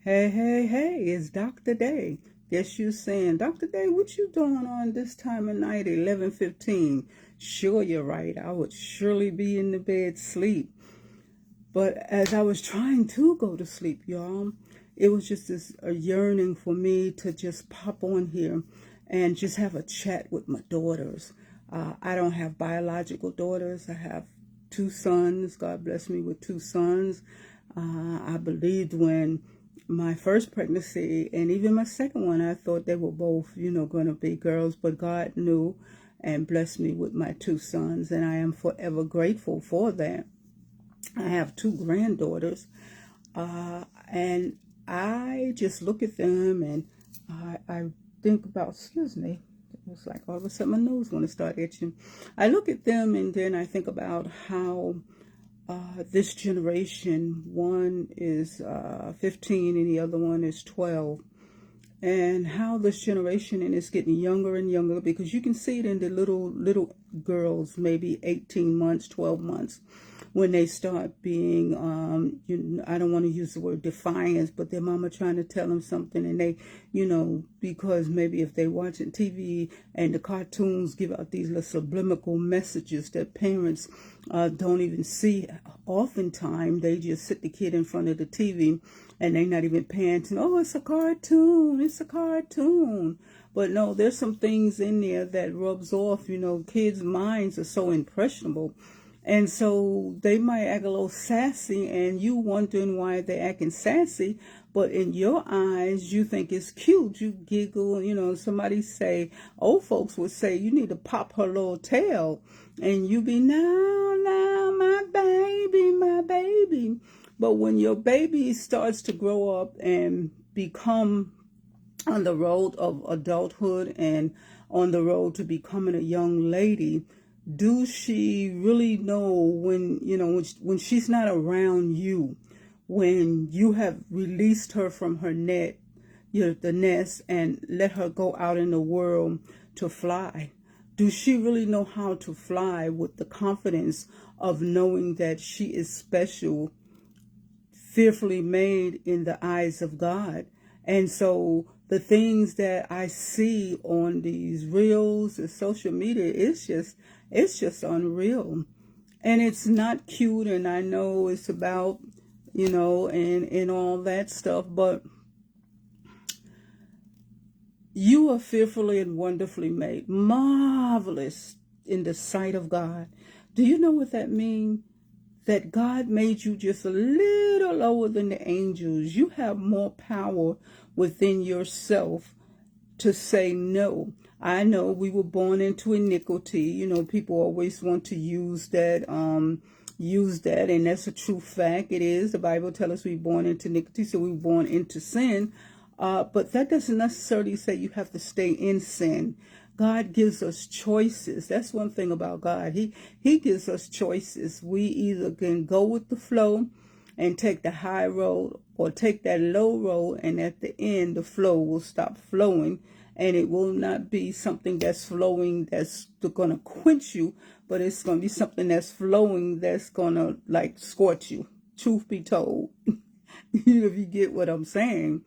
Hey, hey, hey, it's Dr. Day. Guess you saying, Dr. Day, what you doing on this time of night, 11:15? Sure, you're right. I would surely be in the bed sleep. But as I was trying to go to sleep, y'all, it was just a yearning for me to just pop on here and just have a chat with my daughters. I don't have biological daughters. I have two sons. God bless me with two sons. I believed when my first pregnancy and even my second one, I thought they were both, going to be girls, but God knew and blessed me with my two sons, and I am forever grateful for that. I have two granddaughters, and I just look at them and I think about, excuse me, it's like all of a sudden my nose want to start itching. I look at them and then I think about how this generation, one is 15 and the other one is 12, and how this generation and it's getting younger and younger, because you can see it in the little girls, maybe 18 months, 12 months, when they start being I don't want to use the word defiance, but their mama trying to tell them something, and they, because maybe if they watching TV and the cartoons give out these little subliminal messages that parents don't even see. Oftentimes they just sit the kid in front of the TV and they not even paying attention. Oh, it's a cartoon. It's a cartoon. But no, there's some things in there that rubs off. Kids' minds are so impressionable. And so they might act a little sassy, and you wondering why they're acting sassy, but in your eyes, you think it's cute. You giggle, somebody say, old folks would say, you need to pop her little tail. And you be, now, my baby, my baby. But when your baby starts to grow up and become on the road of adulthood and on the road to becoming a young lady, do she really know when she's not around you, when you have released her from her net, the nest, and let her go out in the world to fly? Do she really know how to fly with the confidence of knowing that she is special, fearfully made in the eyes of God? And so the things that I see on these reels and social media, it's just unreal. And it's not cute, and I know it's about, and all that stuff, but you are fearfully and wonderfully made, marvelous in the sight of God. Do you know what that means? That God made you just a little lower than the angels. You have more power within yourself to say no. I know we were born into iniquity. People always want to use that, and that's a true fact. It is. The Bible tells us we're born into iniquity, so we're born into sin. But that doesn't necessarily say you have to stay in sin. God gives us choices. That's one thing about God. He gives us choices. We either can go with the flow and take the high road, or take that low road, and at the end the flow will stop flowing, and it will not be something that's flowing that's going to quench you, but it's going to be something that's flowing that's going to like scorch you, truth be told. If you get what I'm saying.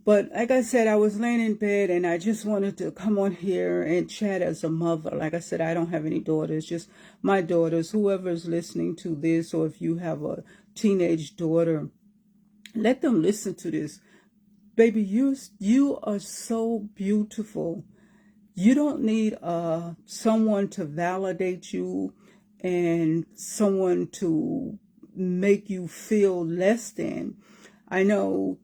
But like I said, I was laying in bed and I just wanted to come on here and chat as a mother. Like I said, I don't have any daughters, just my daughters. Whoever's listening to this, or if you have a teenage daughter, let them listen to this. Baby, you are so beautiful. You don't need someone to validate you and someone to make you feel less than. I know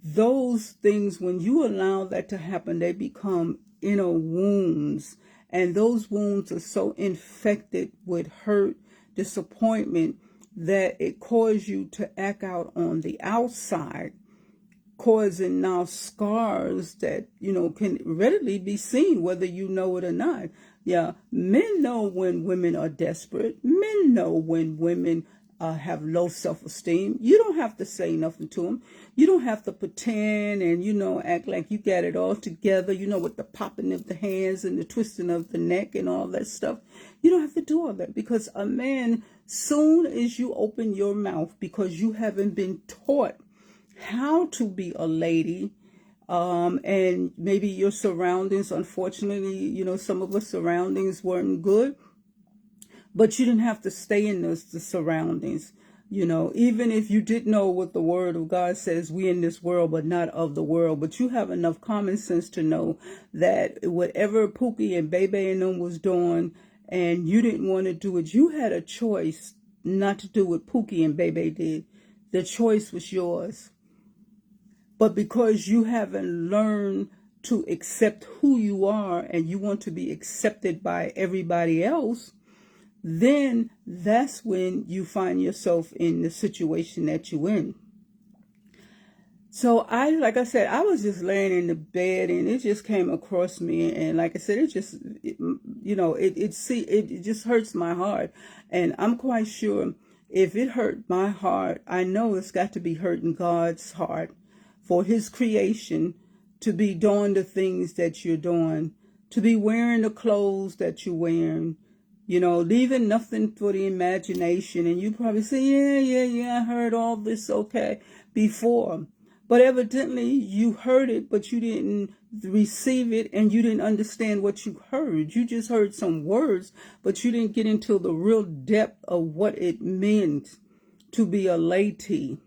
those things, when you allow that to happen, they become inner wounds. And those wounds are so infected with hurt, disappointment, that it causes you to act out on the outside, causing now scars that, can readily be seen, whether you know it or not. Yeah, men know when women are desperate. Men know when women have low self-esteem. You don't have to say nothing to them. You don't have to pretend and, act like you got it all together, with the popping of the hands and the twisting of the neck and all that stuff. You don't have to do all that, because a man, soon as you open your mouth, because you haven't been taught how to be a lady. And maybe your surroundings, unfortunately, some of us surroundings weren't good, but you didn't have to stay in the surroundings. Even if you didn't know what the word of God says, we in this world, but not of the world. But you have enough common sense to know that whatever Pookie and Bebe and them was doing, and you didn't want to do it, you had a choice not to do what Pookie and Bebe did. The choice was yours. But because you haven't learned to accept who you are and you want to be accepted by everybody else, then that's when you find yourself in the situation that you're in. So like I said, I was just laying in the bed and it just came across me. And like I said, it just hurts my heart. And I'm quite sure if it hurt my heart, I know it's got to be hurting God's heart for his creation to be doing the things that you're doing, to be wearing the clothes that you're wearing, leaving nothing for the imagination. And you probably say, yeah, I heard all this before. But evidently you heard it, but you didn't receive it and you didn't understand what you heard. You just heard some words, but you didn't get into the real depth of what it meant to be a lady.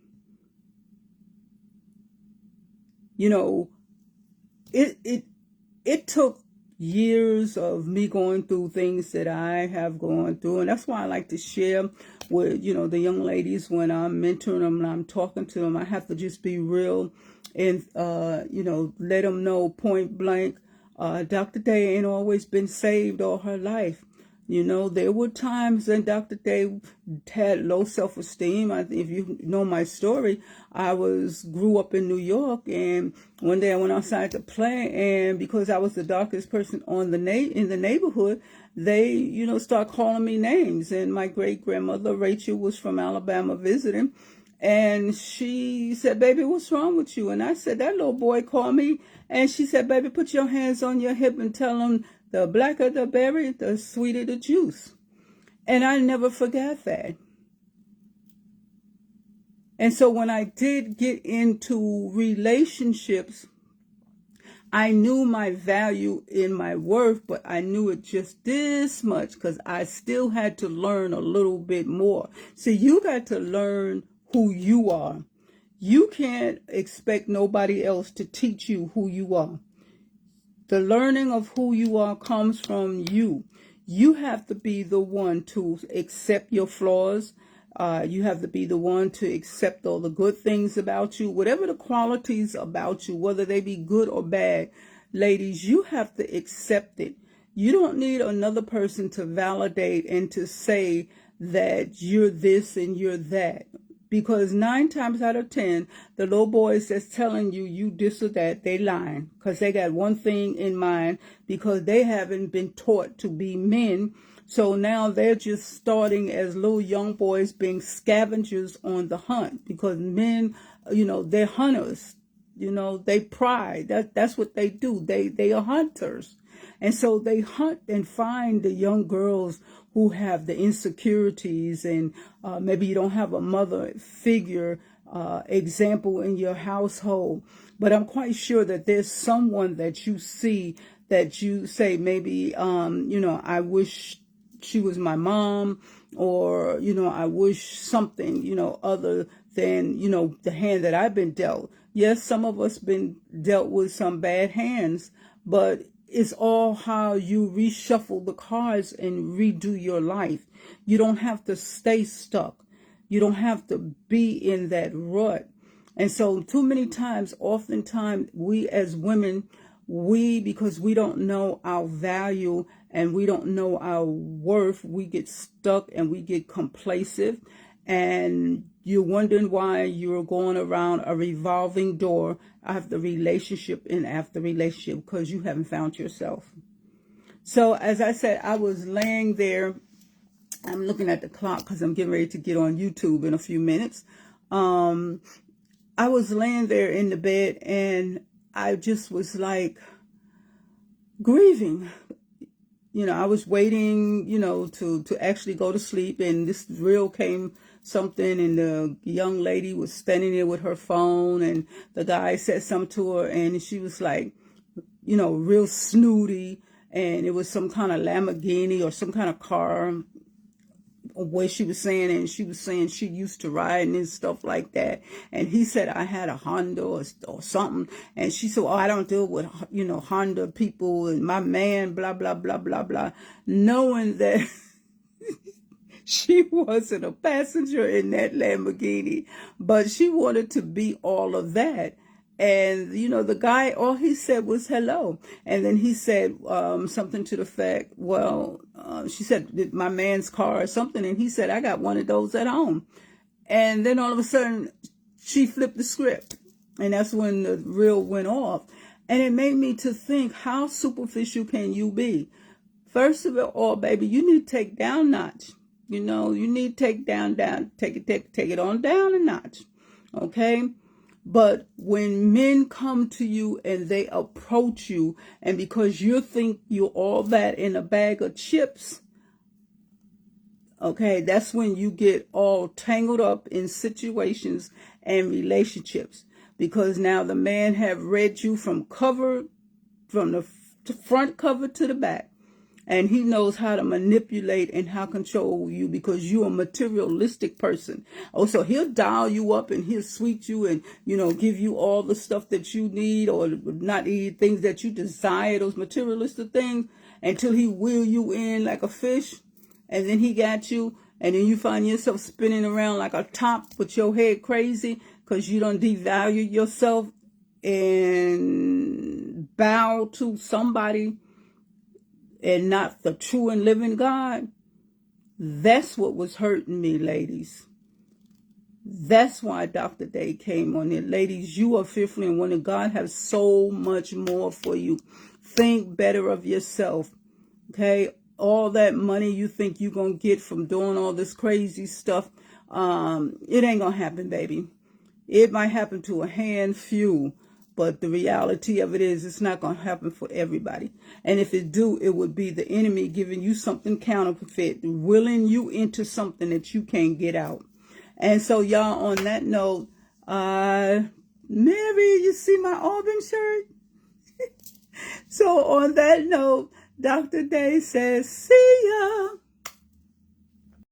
It took years of me going through things that I have gone through. And that's why I like to share with, the young ladies when I'm mentoring them and I'm talking to them. I have to just be real and, let them know point blank. Dr. Day ain't always been saved all her life. There were times when Dr. Day had low self-esteem. If you know my story, I grew up in New York, and one day I went outside to play, and because I was the darkest person in the neighborhood, they, start calling me names. And my great-grandmother, Rachel, was from Alabama visiting, and she said, "Baby, what's wrong with you?" And I said, "That little boy called me." And she said, "Baby, put your hands on your hip and tell him the blacker the berry, the sweeter the juice." And I never forgot that. And so when I did get into relationships, I knew my value in my worth, but I knew it just this much because I still had to learn a little bit more. So you got to learn who you are. You can't expect nobody else to teach you who you are. The learning of who you are comes from you. You have to be the one to accept your flaws. You have to be the one to accept all the good things about you. Whatever the qualities about you, whether they be good or bad, ladies, you have to accept it. You don't need another person to validate and to say that you're this and you're that. Because 9 times out of 10, the little boys that's telling you this or that, they lying. Because they got one thing in mind, because they haven't been taught to be men. So now they're just starting as little young boys being scavengers on the hunt. Because men, they're hunters. They pry. That's what they do. They are hunters. And so they hunt and find the young girls who have the insecurities, and maybe you don't have a mother figure example in your household. But I'm quite sure that there's someone that you see that you say, maybe, I wish she was my mom, or, I wish something, other than, the hand that I've been dealt. Yes, some of us been dealt with some bad hands, but it's all how you reshuffle the cards and redo your life. You don't have to stay stuck. You don't have to be in that rut. And so too many times, oftentimes, we as women, because we don't know our value and we don't know our worth, we get stuck and we get complacent. And you're wondering why you're going around a revolving door after relationship and after relationship, because you haven't found yourself. So as I said, I was laying there. I'm looking at the clock because I'm getting ready to get on YouTube in a few minutes. I was laying there in the bed and I just was like grieving. I was waiting, to actually go to sleep, and this reel came something, and the young lady was standing there with her phone, and the guy said something to her, and she was like, you know, real snooty, and it was some kind of Lamborghini or some kind of car, what she was saying, and she was saying she used to ride and stuff like that. And he said, I had a Honda or something. And she said, oh, I don't deal with, you know, Honda people, and my man, blah, blah, blah, blah, blah. Knowing that she wasn't a passenger in that Lamborghini, but she wanted to be all of that. And, you know, the guy, all he said was hello. And then he said something to the fact, well, she said, my man's car or something. And he said, I got one of those at home. And then all of a sudden, she flipped the script. And that's when the reel went off. And it made me to think, how superficial can you be? First of all, baby, you need to take down a notch. You know, you need to take it on down a notch. Okay? But when men come to you and they approach you, and because you think you're all that in a bag of chips, okay, that's when you get all tangled up in situations and relationships. Because now the man have read you from the front cover to the back. And he knows how to manipulate and how to control you, because you're a materialistic person. Oh, so he'll dial you up and he'll sweet you and, you know, give you all the stuff that you need, or not need, things that you desire, those materialistic things, until he wheel you in like a fish. And then he got you. And then you find yourself spinning around like a top with your head crazy because you don't devalue yourself and bow to somebody and not the true and living God. That's what was hurting me, ladies. That's why Dr. Day came on there. Ladies, you are fearfully and wonderfully. God has so much more for you. Think better of yourself. Okay? All that money you think you're going to get from doing all this crazy stuff, it ain't going to happen, baby. It might happen to a few. But the reality of it is, it's not going to happen for everybody. And if it do, it would be the enemy giving you something counterfeit, willing you into something that you can't get out. And so, y'all, on that note, Mary, you see my Auburn shirt? So on that note, Dr. Day says, see ya.